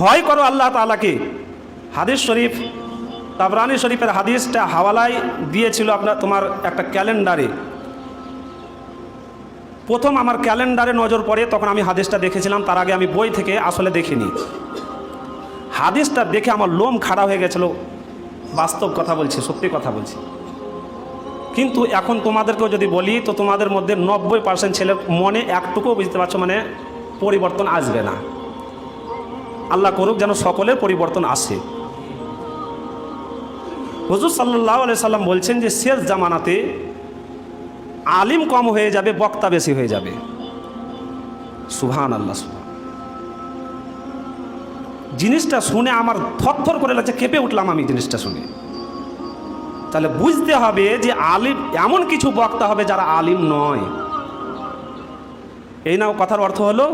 ভয় করো আল্লাহ তাআলাকে। হাদিস শরীফ, তাবরানী শরীফের হাদিসটা হাওয়ালায় দিয়েছিল তোমার একটা ক্যালেন্ডারে। প্রথম আমার ক্যালেন্ডারে নজর পড়ে, তখন আমি হাদিসটা দেখেছিলাম, তার আগে আমি বই থেকে আসলে দেখিনি। হাদিসটা দেখে আমার লোম খাড়া হয়ে গেছিল। বাস্তব কথা বলছি, সত্যি কথা বলছি। কিন্তু এখন তোমাদেরকেও যদি বলি, তো তোমাদের মধ্যে 90% ছেলের মনে একটুকুও বুঝতে পারছো মানে পরিবর্তন আসবে না। আল্লাহ করুক যেন সকলের পরিবর্তন আসে। হুজুর সাল্লাল্লাহু আলাইহি সাল্লাম বলছেন যে শেষ জামানাতে আলিম কম হয়ে যাবে, বক্তা বেশি হয়ে যাবে। সুবহানাল্লাহ। জিনিসটা শুনে আমার থরথর করে লাগছে, কেঁপে উঠলাম আমি জিনিসটা শুনে। তাহলে বুঝতে হবে যে আলিম, এমন কিছু বক্তা হবে যারা আলিম নয়। এই নাও কথার অর্থ হলো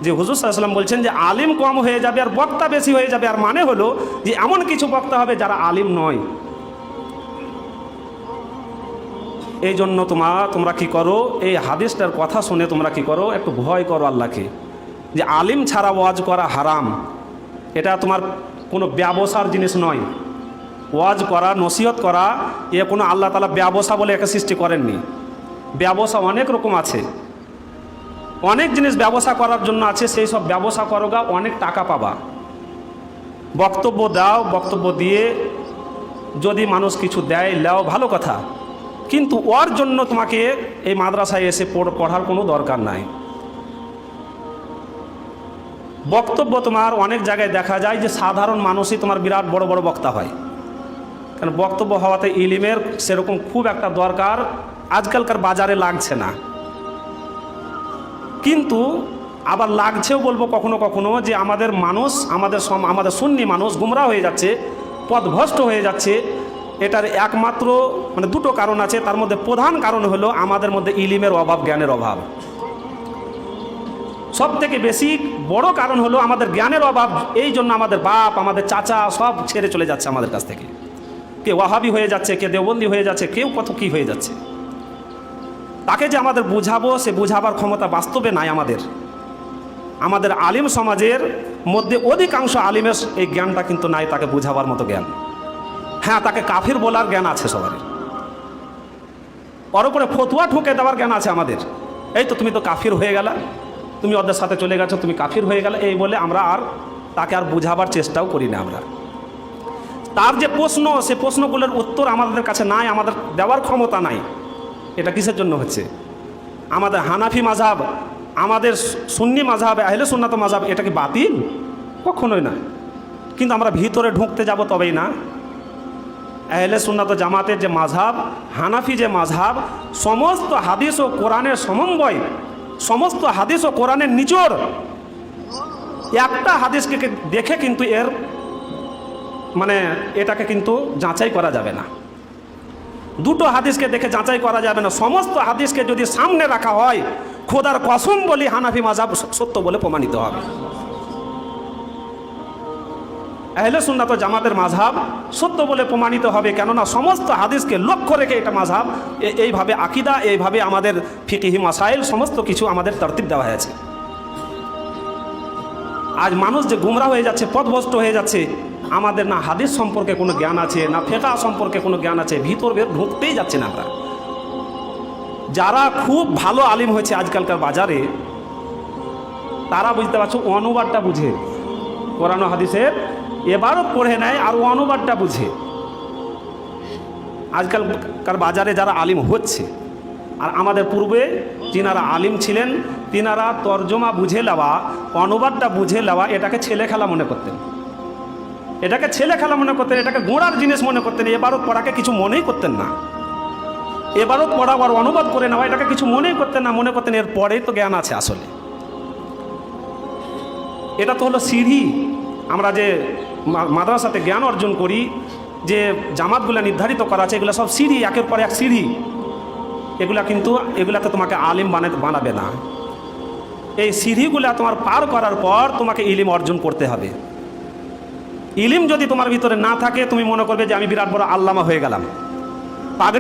যে হুজুর সাল্লাল্লাহু আলাইহি ওয়াসাল্লাম বলছেন যে আলিম কম হয়ে যাবে আর বক্তা বেশি হয়ে যাবে। আর মানে হলো যে এমন কিছু বক্তা হবে যারা আলিম নয়। এই জন্য তোমরা কি করো, এই হাদিসটার কথা শুনে তোমরা কি করো, একটু ভয় করো আল্লাহকে। যে আলিম ছাড়া ওয়াজ করা হারাম, এটা তোমার কোনো ব্যবসার জিনিস নয়। ওয়াজ করা, নসিহত করা, এ কোনো আল্লাহ তাআলা ব্যবসা বলে একে সৃষ্টি করেননি। ব্যবসা অনেক রকম আছে, অনেক জিনিস ব্যবসা করার জন্য আছে। সেই সব ব্যবসা করোগা, অনেক টাকা পাবা। বক্তব্য দাও, বক্তব্য দিয়ে যদি মানুষ কিছু দেয় লাও, ভালো কথা। কিন্তু ওর জন্য তোমাকে এই মাদ্রাসায় এসে পড়ার কোনো দরকার নাই। বক্তব্য তোমার অনেক জায়গায় দেখা যায় যে সাধারণ মানুষই তোমার বিরাট বড় বড় বক্তা হয়। কারণ বক্তব্য হওয়াতে ইলিমের সেরকম খুব একটা দরকার আজকালকার বাজারে লাগছে না। কিন্তু আবার লাগছেও বলবো কখনো কখনো, যে আমাদের মানুষ, আমাদের সুন্নি মানুষ গুমরা হয়ে যাচ্ছে, পথভ্রষ্ট হয়ে যাচ্ছে। এটার একমাত্র মানে দুটো কারণ আছে। তার মধ্যে প্রধান কারণ হলো আমাদের মধ্যে ইলিমের অভাব, জ্ঞানের অভাব। সব থেকে বেশি বড় কারণ হলো আমাদের জ্ঞানের অভাব। এই জন্য আমাদের বাপ, আমাদের চাচা সব ছেড়ে চলে যাচ্ছে আমাদের কাছ থেকে। কে ওয়াহাবি হয়ে যাচ্ছে, কে দেওবন্দি হয়ে যাচ্ছে, কেউ কত কী হয়ে যাচ্ছে। তাকে যে আমাদের বুঝাবো, সে বুঝাবার ক্ষমতা বাস্তবে নাই আমাদের আলিম সমাজের মধ্যে অধিকাংশ আলিমের এই জ্ঞানটা কিন্তু নাই, তাকে বুঝাবার মতো জ্ঞান। হ্যাঁ, তাকে কাফির বলার জ্ঞান আছে সবারই, ওর উপরে ফতুয়া ঠুকে দেওয়ার জ্ঞান আছে আমাদের। এই তো তুমি তো কাফির হয়ে গেলা, তুমি ওদের সাথে চলে গেছো, তুমি কাফির হয়ে গেলে, এই বলে আমরা আর তাকে আর বুঝাবার চেষ্টাও করি না। আমরা তার যে প্রশ্ন, সে প্রশ্নগুলোর উত্তর আমাদের কাছে নাই, আমাদের দেওয়ার ক্ষমতা নাই। এটা কিসের জন্য হচ্ছে? আমাদের হানাফি মাযহাব, আমাদের সুন্নি মাযহাব, আহলে সুন্নাত মাযহাব, এটা কি বাতিল? কখনোই না। কিন্তু আমরা ভিতরে ঢুকতে যাব তবেই না। আহলে সুন্নাত জামাতের যে মাযহাব, হানাফি যে মাযহাব, সমস্ত হাদিস ও কোরআনের সমন্বয়, সমস্ত হাদিস ও কোরআনের নিচড়। একটা হাদিসকে দেখে কিন্তু এর মানে এটাকে কিন্তু যাচাই করা যাবে না। দুটো হাদিসকে দেখে যাচাই করা যাবে না। সমস্ত হাদিসকে যদি সামনে রাখা হয়, খোদার কসম বলি হানাফি মাযহাব সত্য বলে প্রমাণিত হবে। আহলে সুন্নাত জামাতের মাযহাব সত্য বলে প্রমাণিত হবে। কেননা সমস্ত হাদিসকে লক্ষ্য রেখে এটা মাযহাব, এইভাবে আকীদা, এইভাবে আমাদের ফিকহি মাসাইল সমস্ত কিছু আমাদের তরতিব দেওয়া হয়েছে। আজ মানুষ যে গুমরা হয়ে যাচ্ছে, পথভ্রষ্ট হয়ে যাচ্ছে, আমাদের না হাদিস সম্পর্কে কোনো জ্ঞান আছে, না ফিকহ সম্পর্কে কোনো জ্ঞান আছে, ভিতর বের ঢুকতেই যাচ্ছে না আমরা। যারা খুব ভালো আলিম হয়েছে আজকালকার বাজারে, তারা বুঝতে পারছো অনুবাদটা বুঝে, কোরআন ও হাদিসের এবারও পড়ে নেয় আর অনুবাদটা বুঝে। আজকালকার বাজারে যারা আলিম হচ্ছে, আর আমাদের পূর্বে যিনারা আলিম ছিলেন, তিনারা তর্জমা বুঝে নেওয়া, অনুবাদটা বুঝে নেওয়া, এটাকে ছেলে খেলা মনে করতেন। এটাকে ছেলে খেলা মনে করতেন, এটাকে গোড়ার জিনিস মনে করতেন। এবারত পড়াকে কিছু মনেই করতেন না। এবারত পড়া আর অনুবাদ করে নেওয়া, এটাকে কিছু মনেই করতেন না। মনে করতেন এর পরেই তো জ্ঞান আছে। আসলে এটা তো হলো সিঁড়ি। আমরা যে মাদ্রাসাতে জ্ঞান অর্জন করি, যে জামাতগুলো নির্ধারিত করা আছে, এগুলো সব সিঁড়ি, একের পর এক সিঁড়ি। এগুলাতে তোমাকে আলিম বানাবে না। এই সিঁড়িগুলা তোমার পার করার পর তোমাকে ইলিম অর্জন করতে হবে। ইলিম যদি তোমার ভিতরে না থাকে, তুমি মনে করবে যে আমি বিরাট বড় আল্লামা হয়ে গেলাম। পাগড়ি